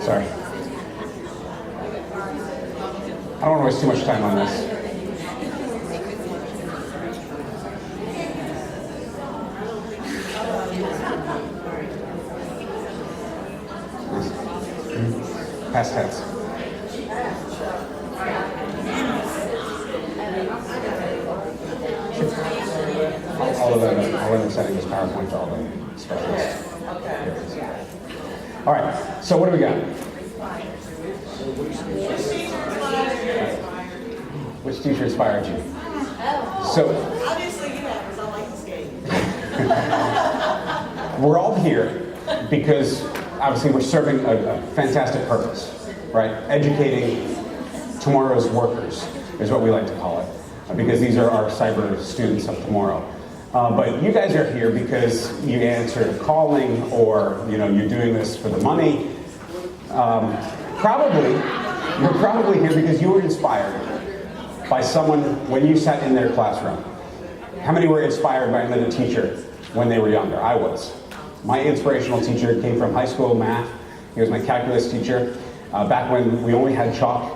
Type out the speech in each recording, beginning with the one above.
sorry. I don't want to waste too much time on this. Past tense. I'll end up sending this PowerPoint to all the specialists. All right, so what do we got? Which teacher inspired you? So obviously you have, because I like to skate. We're all here because obviously we're serving a fantastic purpose, right? Educating tomorrow's workers is what we like to call it, because these are our cyber students of tomorrow. But you guys are here because you answered a calling, or you're doing this for the money. You're probably here because you were inspired by someone when you sat in their classroom. How many were inspired by another teacher when they were younger? I was. My inspirational teacher came from high school math. He was my calculus teacher. Back when we only had chalk,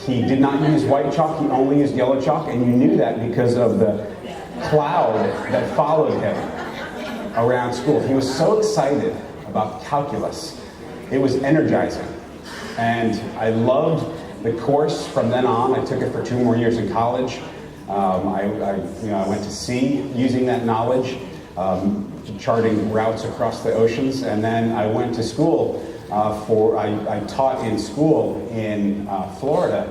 he did not use white chalk, he only used yellow chalk, and you knew that because of the cloud that followed him around school. He was so excited about calculus. It was energizing. And I loved the course from then on. I took it for 2 more years in college. I went to sea using that knowledge, charting routes across the oceans. And then I went to school I taught in school in Florida,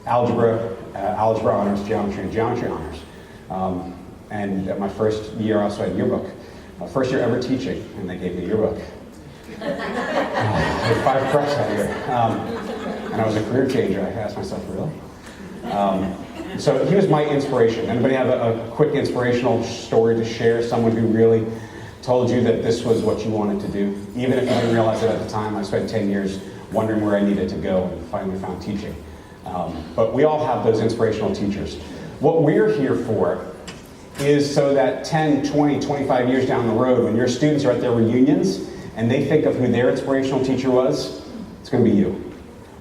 algebra honors, geometry, and geometry honors. And at my first year, I also had yearbook. First year ever teaching, and they gave me a yearbook. I had 5 preps that year. And I was a career changer. I asked myself, really? So he was my inspiration. Anybody have a quick inspirational story to share? Someone who really told you that this was what you wanted to do? Even if you didn't realize it at the time. I spent 10 years wondering where I needed to go and finally found teaching. But we all have those inspirational teachers. What we're here for is so that 10, 20, 25 years down the road, when your students are at their reunions and they think of who their inspirational teacher was, it's going to be you.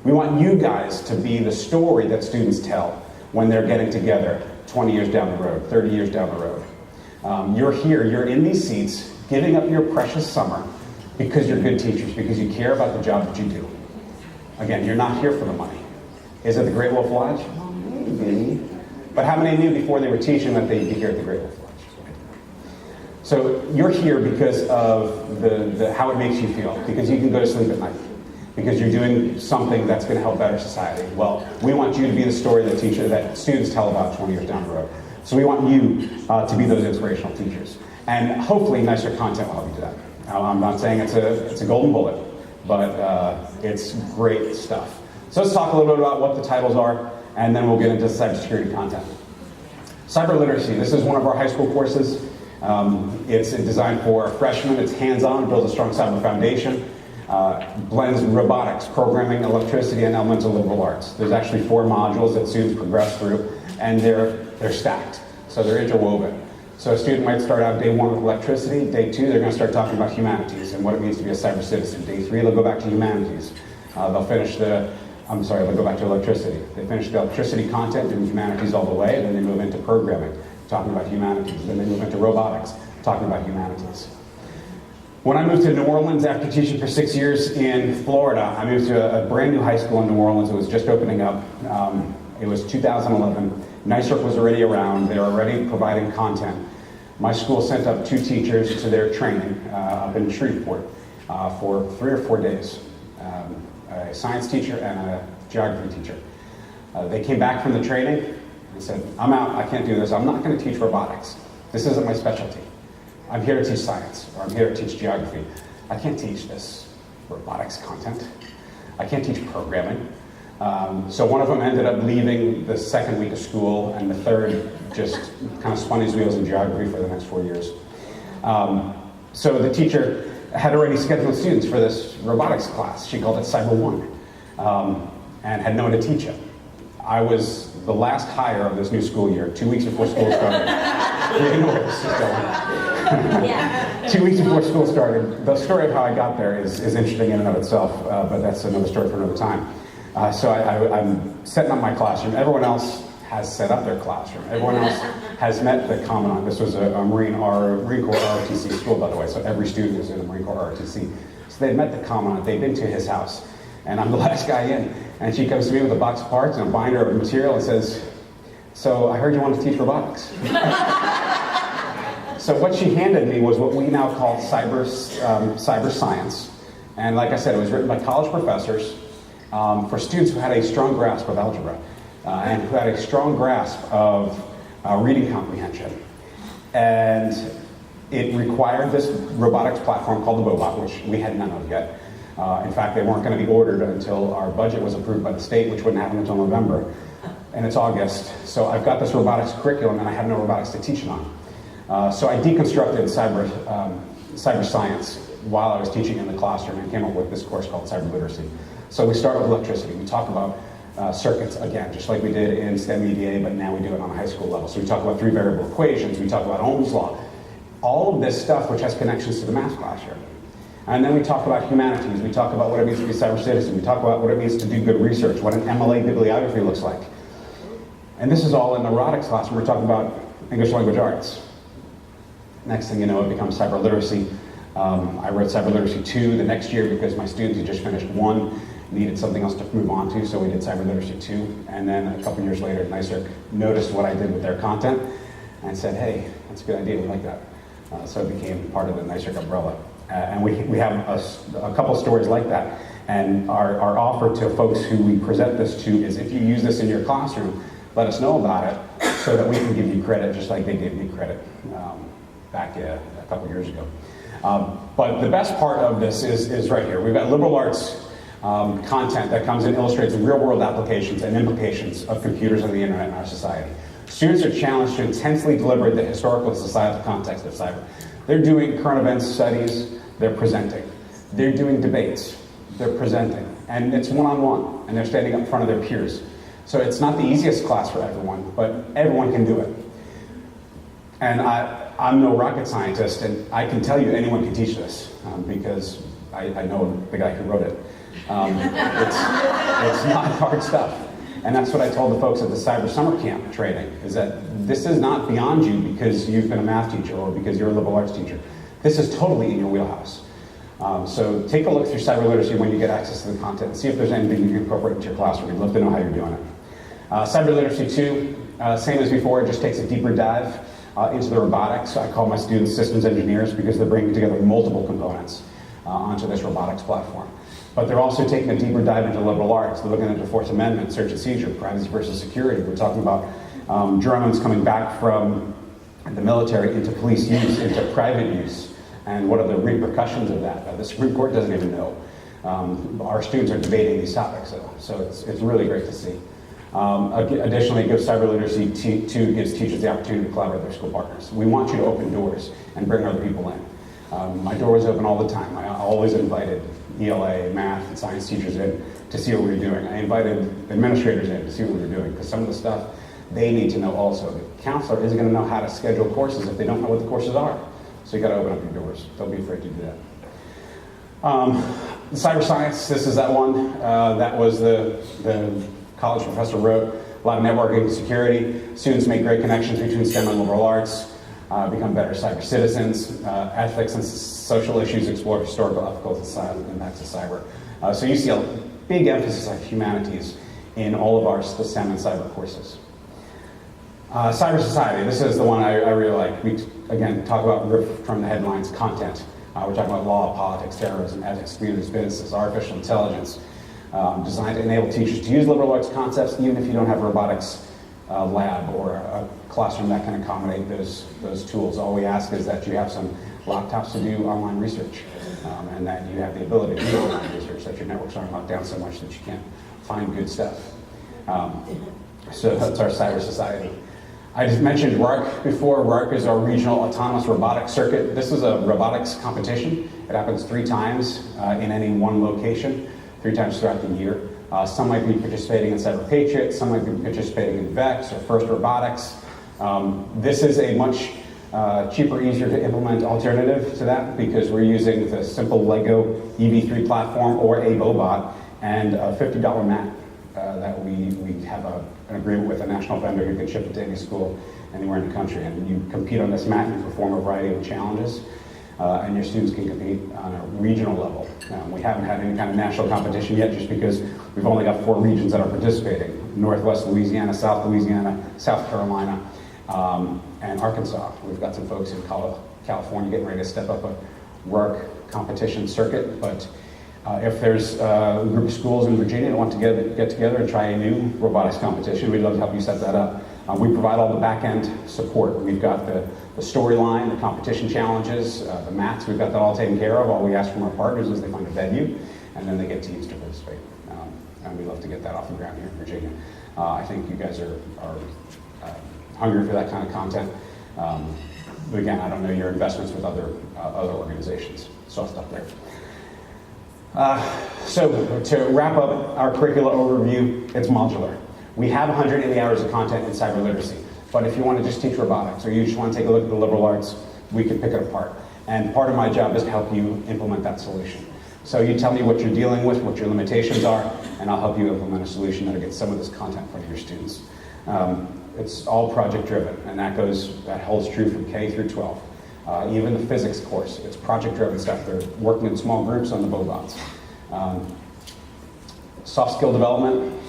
We want you guys to be the story that students tell when they're getting together 20 years down the road, 30 years down the road. You're here, you're in these seats, giving up your precious summer because you're good teachers, because you care about the job that you do. Again, you're not here for the money. Is it the Great Wolf Lodge? Maybe. But how many knew before they were teaching that they'd be here at the Great Wolf Lodge? So you're here because of how it makes you feel, because you can go to sleep at night, because you're doing something that's going to help better society. Well, we want you to be the story that students tell about 20 years down the road. So we want you to be those inspirational teachers. And hopefully NICERC content will help you do that. I'm not saying it's a golden bullet, but it's great stuff. So let's talk a little bit about what the titles are, and then we'll get into cybersecurity content. Cyber literacy, this is one of our high school courses. It's designed for freshmen. It's hands-on, builds a strong cyber foundation, blends robotics, programming, electricity, and elemental liberal arts. There's actually 4 modules that students progress through, and they're stacked, so they're interwoven. So a student might start out day 1 with electricity, day 2 they're going to start talking about humanities and what it means to be a cyber citizen. Day 3 they'll go back to humanities. They'll go back to electricity. They finish the electricity content in humanities all the way, and then they move into programming, talking about humanities. Then they move into robotics, talking about humanities. When I moved to New Orleans after teaching for 6 years in Florida, I moved to a brand new high school in New Orleans. It was just opening up. It was 2011. NICERC was already around. They were already providing content. My school sent up 2 teachers to their training up in Shreveport for 3 or 4 days. A science teacher and a geography teacher. They came back from the training and said, I'm out, I can't do this. I'm not going to teach robotics. This isn't my specialty. I'm here to teach science, or I'm here to teach geography. I can't teach this robotics content. I can't teach programming. So one of them ended up leaving the 2nd week of school, and the 3rd just kind of spun his wheels in geography for the next 4 years. So the teacher had already scheduled students for this robotics class. She called it Cyber 1, and had no one to teach it. I was the last hire of this new school year, 2 weeks before school started. You know where this is going. Yeah. 2 weeks before school started. The story of how I got there is interesting in and of itself, but that's another story for another time. So I'm setting up my classroom. Everyone else has set up their classroom. Everyone else has met the commandant. This was a Marine Corps ROTC school, by the way, so every student was in the Marine Corps ROTC. So they'd met the commandant, they'd been to his house, and I'm the last guy in. And she comes to me with a box of parts and a binder of material and says, "So I heard you want to teach robotics." So what she handed me was what we now call cyber science. And like I said, it was written by college professors for students who had a strong grasp of algebra and who had a strong grasp of reading comprehension. And it required this robotics platform called the Bobot, which we had none of yet. In fact, they weren't going to be ordered until our budget was approved by the state, which wouldn't happen until November. And it's August. So I've got this robotics curriculum, and I have no robotics to teach it on. So I deconstructed cyber science while I was teaching in the classroom and came up with this course called cyber literacy. So we start with electricity. We talk about circuits, again, just like we did in STEM EDA, but now we do it on a high school level. So we talk about three variable equations. We talk about Ohm's law. All of this stuff which has connections to the math classroom. And then we talk about humanities. We talk about what it means to be a cyber citizen. We talk about what it means to do good research, what an MLA bibliography looks like. And this is all in the robotics classroom. We're talking about English language arts. Next thing you know, it becomes cyber literacy. I wrote cyber literacy 2 the next year because my students who just finished 1 needed something else to move on to, so we did cyber literacy 2. And then a couple years later, NICERC noticed what I did with their content and said, "Hey, that's a good idea, we like that." So it became part of the NICERC umbrella. And we have a couple stories like that. And our offer to folks who we present this to is, if you use this in your classroom, let us know about it so that we can give you credit just like they gave me credit back a couple years ago. But the best part of this is right here. We've got liberal arts content that comes and illustrates real-world applications and implications of computers and the internet in our society. Students are challenged to intensely deliberate the historical and societal context of cyber. They're doing current events studies, they're presenting. They're doing debates, they're presenting. And it's one-on-one, and they're standing up in front of their peers. So it's not the easiest class for everyone, but everyone can do it. And I'm no rocket scientist, and I can tell you anyone can teach this because I know the guy who wrote it. It's not hard stuff. And that's what I told the folks at the Cyber Summer Camp training, is that this is not beyond you because you've been a math teacher or because you're a liberal arts teacher. This is totally in your wheelhouse. So take a look through cyber literacy when you get access to the content and see if there's anything you can incorporate into your classroom. We'd love to know how you're doing it. Cyber literacy 2, same as before, it just takes a deeper dive into the robotics. I call my students systems engineers because they're bringing together multiple components onto this robotics platform. But they're also taking a deeper dive into liberal arts. They're looking into Fourth Amendment, search and seizure, privacy versus security. We're talking about drones coming back from the military into police use, into private use, and what are the repercussions of that? The Supreme Court doesn't even know. Our students are debating these topics, so it's really great to see. Additionally, Give Cyber Literacy 2 gives teachers the opportunity to collaborate with their school partners. We want you to open doors and bring other people in. My door was open all the time. I always invited ELA, math, and science teachers in to see what we were doing. I invited administrators in to see what we were doing, because some of the stuff they need to know also. The counselor isn't going to know how to schedule courses if they don't know what the courses are. So you got to open up your doors. Don't be afraid to do that. Cyber science, this is that one. That was the college professor wrote. A lot of networking, security. Students make great connections between STEM and liberal arts. Become better cyber citizens. Ethics and social issues, explore historical, ethical, and societal impacts of cyber. So you see a big emphasis on humanities in all of our STEM and cyber courses. Cyber society, this is the one I really like. We, again, talk about riff from the headlines, content. We're talking about law, politics, terrorism, ethics, communities, businesses, artificial intelligence, designed to enable teachers to use liberal arts concepts even if you don't have a robotics lab or a classroom that can accommodate those tools. All we ask is that you have some laptops to do online research and that you have the ability to do online research, that your networks aren't locked down so much that you can't find good stuff. So that's our cyber society. I just mentioned RARC before. RARC is our regional autonomous robotics circuit. This is a robotics competition. It happens 3 times in any one location, 3 times throughout the year. Some might be participating in Cyber Patriot, some might be participating in VEX or First Robotics. This is a much cheaper, easier to implement alternative to that because we're using the simple Lego EV3 platform or a Bobot and a $50 mat that we have an agreement with a national vendor who can ship it to any school anywhere in the country. And you compete on this mat and you perform a variety of challenges. And your students can compete on a regional level. We haven't had any kind of national competition yet just because we've only got 4 regions that are participating. Northwest Louisiana, South Louisiana, South Carolina, and Arkansas. We've got some folks in California getting ready to step up a work competition circuit, but if there's a group of schools in Virginia that want to get together and try a new robotics competition, we'd love to help you set that up. We provide all the back-end support. We've got the storyline, the competition challenges, the mats, we've got that all taken care of. All we ask from our partners is they find a venue, and then they get teams to participate. And we'd love to get that off the ground here in Virginia. I think you guys are hungry for that kind of content. But again, I don't know your investments with other organizations, so I'll stop there. So to wrap up our curricula overview, it's modular. We have 180 hours of content in cyber literacy, but if you want to just teach robotics or you just want to take a look at the liberal arts, we can pick it apart. And part of my job is to help you implement that solution. So you tell me what you're dealing with, what your limitations are, and I'll help you implement a solution that'll get some of this content in front of your students. It's all project driven, and that holds true from K through 12. Even the physics course, it's project driven stuff. They're working in small groups on the Bobots. Soft skill development,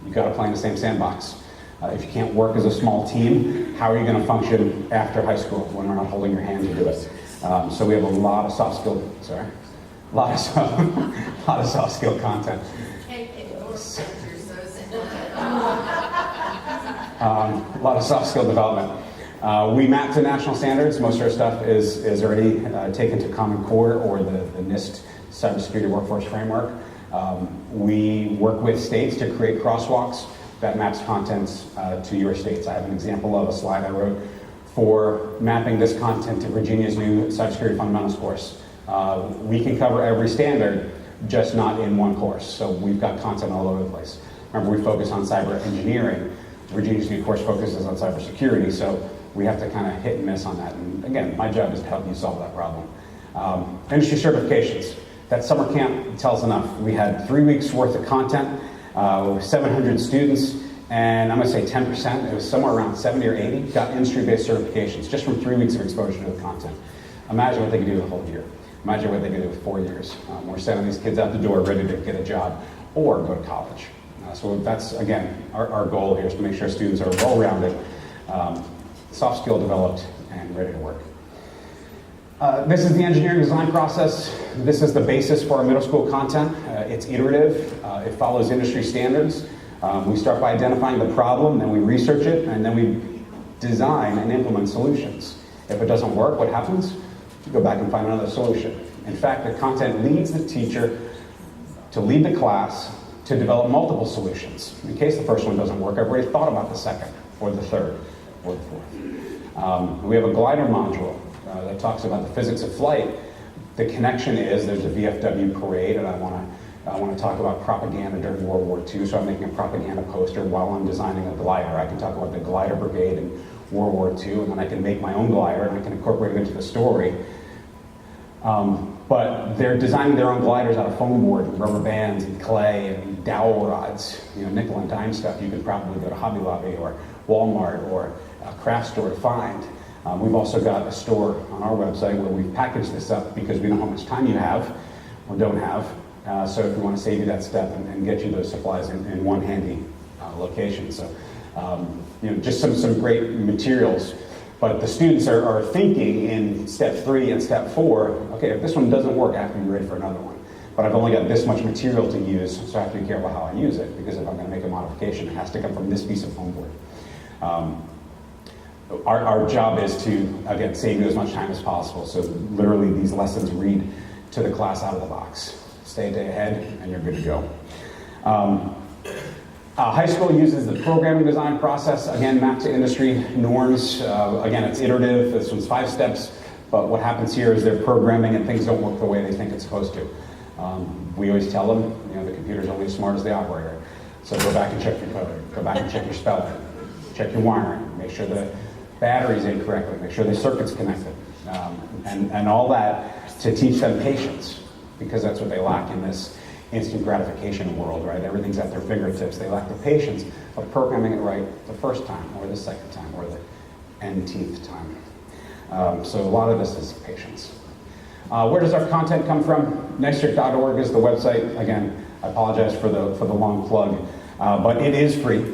you've got to play in the same sandbox. If you can't work as a small team, how are you going to function after high school when we're not holding your hand to do it? So we have a lot of soft skill, a lot of soft skill content. A lot of soft skill development. We map to national standards. Most of our stuff is already taken to Common Core or the NIST Cybersecurity Workforce Framework. We work with states to create crosswalks that maps contents to your states. I have an example of a slide I wrote for mapping this content to Virginia's new Cybersecurity Fundamentals course. We can cover every standard, just not in one course. So we've got content all over the place. Remember, we focus on cyber engineering. Virginia's new course focuses on cybersecurity, so we have to kind of hit and miss on that. And again, my job is to help you solve that problem. Industry certifications. That summer camp tells enough. We had 3 weeks worth of content, 700 students, and I'm going to say 10%, it was somewhere around 70 or 80, got industry-based certifications just from 3 weeks of exposure to the content. Imagine what they could do the whole year. Imagine what they could do with 4 years. We're sending these kids out the door ready to get a job or go to college. So that's, again, our goal here is to make sure students are well-rounded, soft skill developed, and ready to work. This is the engineering design process. This is the basis for our middle school content. It's iterative. It follows industry standards. We start by identifying the problem, then we research it, and then we design and implement solutions. If it doesn't work, what happens? You go back and find another solution. In fact, the content leads the teacher to lead the class to develop multiple solutions. In case the first one doesn't work, I've already thought about the second, or the third, or the fourth. We have a glider module that talks about the physics of flight. The connection is there's a VFW parade, and I want to talk about propaganda during World War II, so I'm making a propaganda poster while I'm designing a glider. I can talk about the glider brigade in World War II, and then I can make my own glider, and I can incorporate it into the story. But they're designing their own gliders out of foam board, and rubber bands, and clay, and dowel rods, nickel and dime stuff you could probably go to Hobby Lobby or Walmart or a craft store to find. We've also got a store on our website where we've packaged this up because we know how much time you have or don't have. So if we want to save you that step and get you those supplies in one handy location. So just some great materials. But the students are thinking in step 3 and step 4, okay, if this one doesn't work, I have to be ready for another one. But I've only got this much material to use, so I have to be careful how I use it, because if I'm going to make a modification, it has to come from this piece of foam board. Our job is to, again, save you as much time as possible. So literally these lessons read to the class out of the box. Stay a day ahead, and you're good to go. High school uses the programming design process, again, mapped to industry norms. Again, it's iterative. This one's 5 steps. But what happens here is they're programming and things don't work the way they think it's supposed to. We always tell them, the computer's only as smart as the operator. So go back and check your code. Go back and check your spelling. Check your wiring. Make sure the batteries incorrectly, make sure the circuit's connected, and all that to teach them patience, because that's what they lack in this instant gratification world, right? Everything's at their fingertips. They lack the patience of programming it right the first time, or the second time, or the n-teenth time. So a lot of this is patience. Where does our content come from? NICERC.org is the website. Again, I apologize for the long plug, but it is free.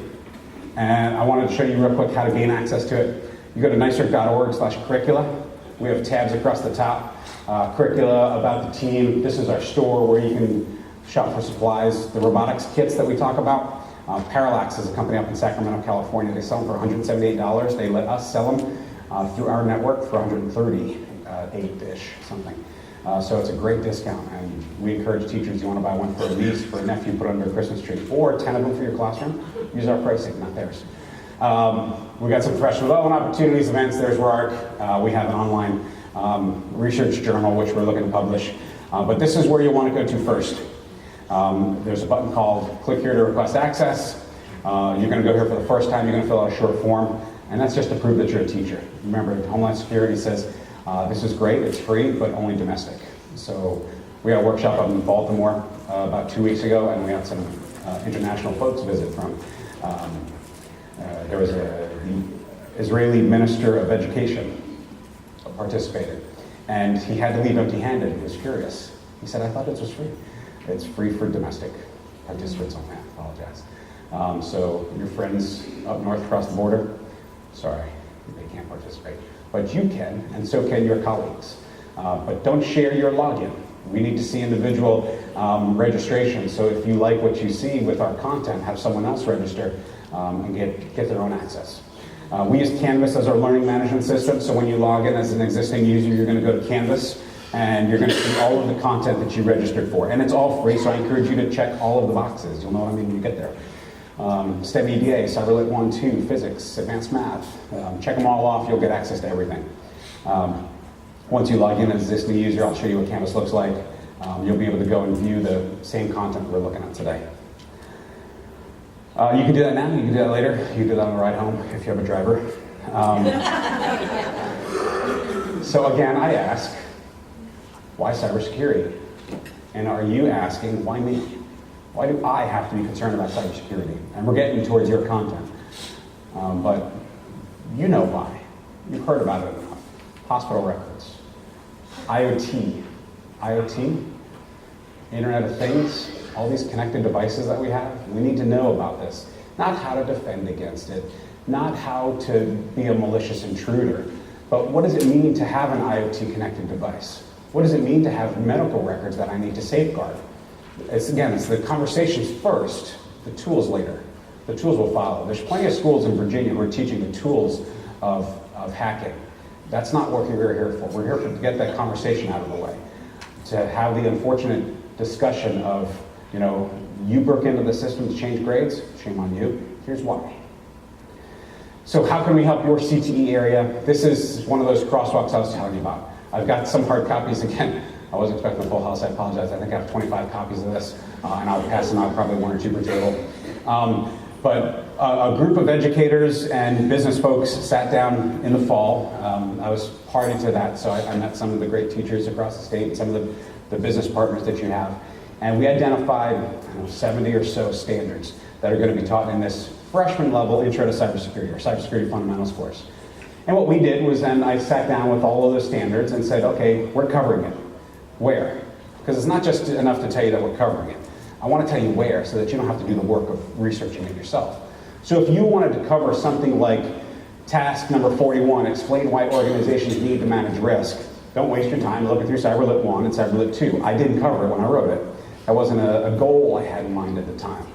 And I wanted to show you real quick how to gain access to it. You go to NICERC.org/curricula. We have tabs across the top. Curricula, about the team. This is our store where you can shop for supplies. The robotics kits that we talk about. Parallax is a company up in Sacramento, California. They sell them for $178. They let us sell them through our network for $138-ish, something. So it's a great discount, and we encourage teachers, you want to buy one for a niece, for a nephew, put under a Christmas tree, or 10 of them for your classroom, use our pricing, not theirs. We got some professional development opportunities, events. There's work. We have an online research journal, which we're looking to publish. But this is where you want to go to first. There's a button called click here to request access. You're going to go here for the first time. You're going to fill out a short form, and that's just to prove that you're a teacher. Remember, Homeland Security says, this is great, it's free, but only domestic. So we had a workshop up in Baltimore about 2 weeks ago, and we had some international folks visit from. There was an Israeli minister of education participated, and he had to leave empty-handed. He was curious. He said, I thought this was free. It's free for domestic participants only. I apologize. So your friends up north across the border, sorry, they can't participate. But you can, and so can your colleagues. But don't share your login. We need to see individual registration. So if you like what you see with our content, have someone else register and get their own access. We use Canvas as our learning management system. So when you log in as an existing user, you're going to go to Canvas, and you're going to see all of the content that you registered for. And it's all free, so I encourage you to check all of the boxes. You'll know what I mean when you get there. STEM EDA, CyberLit 1, 2, Physics, Advanced Math. Check them all off, you'll get access to everything. Once you log in as an existing user, I'll show you what Canvas looks like. You'll be able to go and view the same content we're looking at today. You can do that now, you can do that later. You can do that on the ride home if you have a driver. So again, I ask, why cybersecurity? And are you asking, why me? Why do I have to be concerned about cybersecurity? And we're getting towards your content. But you know why. You've heard about it enough. Hospital records. IoT. IoT, Internet of Things, all these connected devices that we have. We need to know about this. Not how to defend against it. Not how to be a malicious intruder. But what does it mean to have an IoT connected device? What does it mean to have medical records that I need to safeguard? It's the conversations first, the tools later. The tools will follow. There's plenty of schools in Virginia who are teaching the tools of hacking. That's not what we're here for. We're here to get that conversation out of the way. To have the unfortunate discussion of, you broke into the system to change grades, shame on you. Here's why. So how can we help your CTE area? This is one of those crosswalks I was telling you about. I've got some hard copies again. I wasn't expecting a full house, I apologize. I think I have 25 copies of this, and I'll pass them out, probably 1 or 2 per table. But a group of educators and business folks sat down in the fall. I was party to that, so I met some of the great teachers across the state and some of the business partners that you have. And we identified 70 or so standards that are going to be taught in this freshman level Intro to Cybersecurity, or Cybersecurity Fundamentals course. And what we did was then I sat down with all of those standards and said, okay, we're covering it. Where? Because it's not just enough to tell you that we're covering it. I want to tell you where so that you don't have to do the work of researching it yourself. So if you wanted to cover something like task number 41, explain why organizations need to manage risk, don't waste your time looking through CyberLit 1 and CyberLit 2. I didn't cover it when I wrote it. That wasn't a goal I had in mind at the time.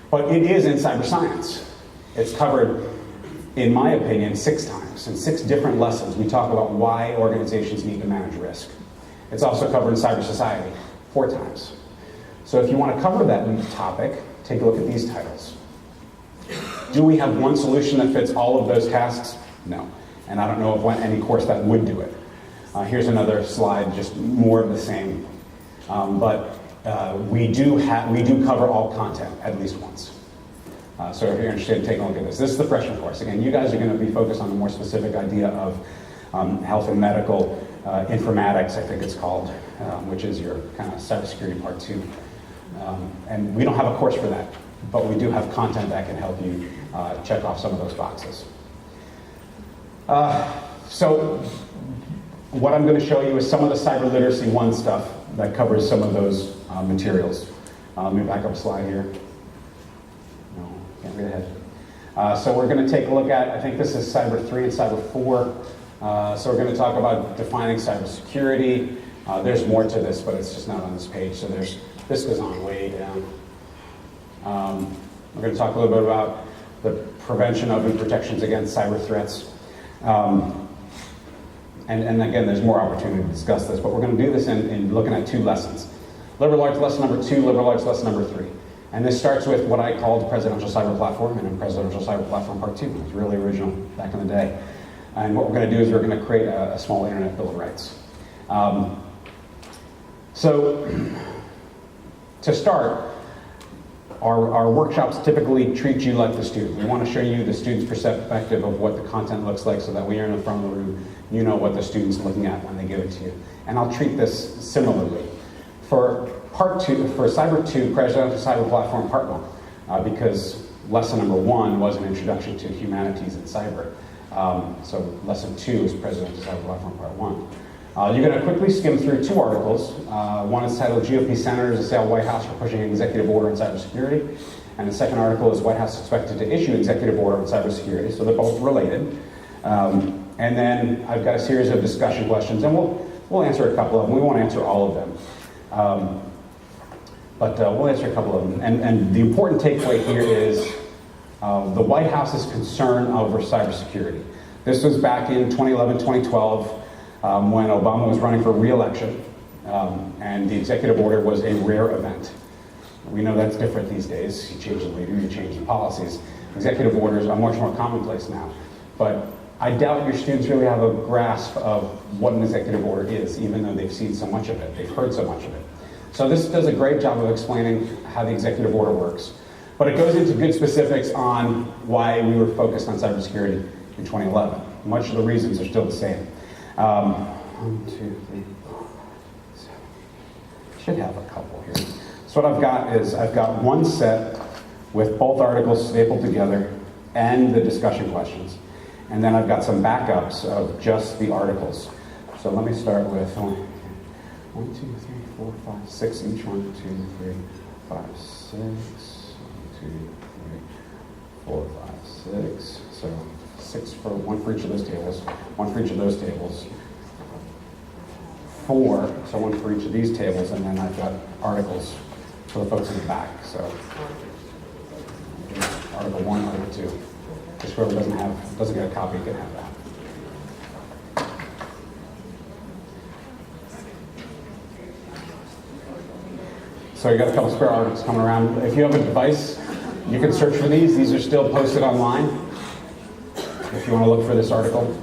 But it is in cyber science. It's covered, in my opinion, 6 times. In 6 different lessons, we talk about why organizations need to manage risk. It's also covered in cyber society 4 times. So if you want to cover that topic, take a look at these titles. Do we have one solution that fits all of those tasks? No. And I don't know of any course that would do it. Here's another slide, just more of the same. But we do cover all content at least once. So if you're interested in taking a look at this, this is the freshman course. Again, you guys are going to be focused on the more specific idea of health and medical informatics, I think it's called, which is your kind of cybersecurity part 2. And we don't have a course for that, but we do have content that can help you check off some of those boxes. So what I'm going to show you is some of the Cyber Literacy 1 stuff that covers some of those materials. Let me back up a slide here. No, can't read ahead. So we're going to take a look at, I think this is Cyber 3 and Cyber 4. So we're going to talk about defining cybersecurity. There's more to this, but it's just not on this page. So this goes on way down. We're going to talk a little bit about the prevention of and protections against cyber threats. And again, there's more opportunity to discuss this, but we're going to do this in looking at 2 lessons. Liberal arts lesson number 2, liberal arts lesson number 3. And this starts with what I called Presidential Cyber Platform, and then Presidential Cyber Platform Part 2. It was really original back in the day. And what we're going to do is we're going to create a small internet bill of rights. So to start, our workshops typically treat you like the student. We want to show you the student's perspective of what the content looks like so that when you're in the front of the room, you know what the student's looking at when they give it to you. And I'll treat this similarly. For Part 2, for Cyber 2, Presidential Cyber Platform Part 1, because lesson number 1 was an introduction to humanities and cyber. So lesson 2 is Presidential Cyber Platform Part 1. You're going to quickly skim through 2 articles. One is titled GOP Senators Assail White House for Pushing an Executive Order on Cybersecurity. And the second article is White House Expected to Issue Executive Order on Cybersecurity. So they're both related. And then I've got a series of discussion questions, and we'll answer a couple of them. We won't answer all of them. But we'll answer a couple of them. And the important takeaway here is the White House's concern over cybersecurity. This was back in 2011, 2012, when Obama was running for re-election, and the executive order was a rare event. We know that's different these days. You change the leader, you change the policies. Executive orders are much more commonplace now. But I doubt your students really have a grasp of what an executive order is, even though they've seen so much of it, they've heard so much of it. So this does a great job of explaining how the executive order works. But it goes into good specifics on why we were focused on cybersecurity in 2011. Much of the reasons are still the same. 1, 2, 3, 4, 7. Should have a couple here. So what I've got is I've got one set with both articles stapled together and the discussion questions. And then I've got some backups of just the articles. So let me start with 1, 2, 3, 4, 5, 6 each. 1, 2, 3, 5, 6. 1, 2, 3, 4, 5, 6. So 6 for one for each of those tables. 1 for each of those tables. 4, so 1 for each of these tables, and then I've got articles for the folks in the back. So Article 1, Article 2. Just whoever doesn't get a copy can have that. So you got a couple spare articles coming around. If you have a device, you can search for these. These are still posted online if you want to look for this article.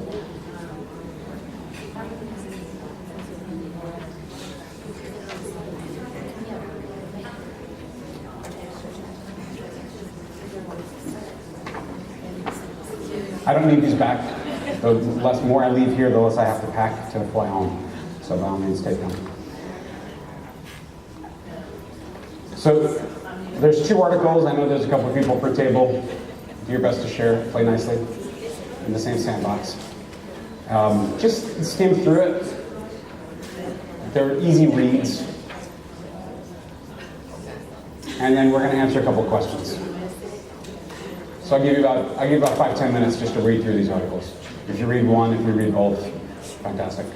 I don't need these back. The more I leave here, the less I have to pack to fly home. So by all means, take them. So there's 2 articles. I know there's a couple of people per table. Do your best to share, play nicely in the same sandbox. Just skim through it. They're easy reads. And then we're going to answer a couple of questions. So I'll give you about 5-10 minutes just to read through these articles. If you read one, if you read both, fantastic.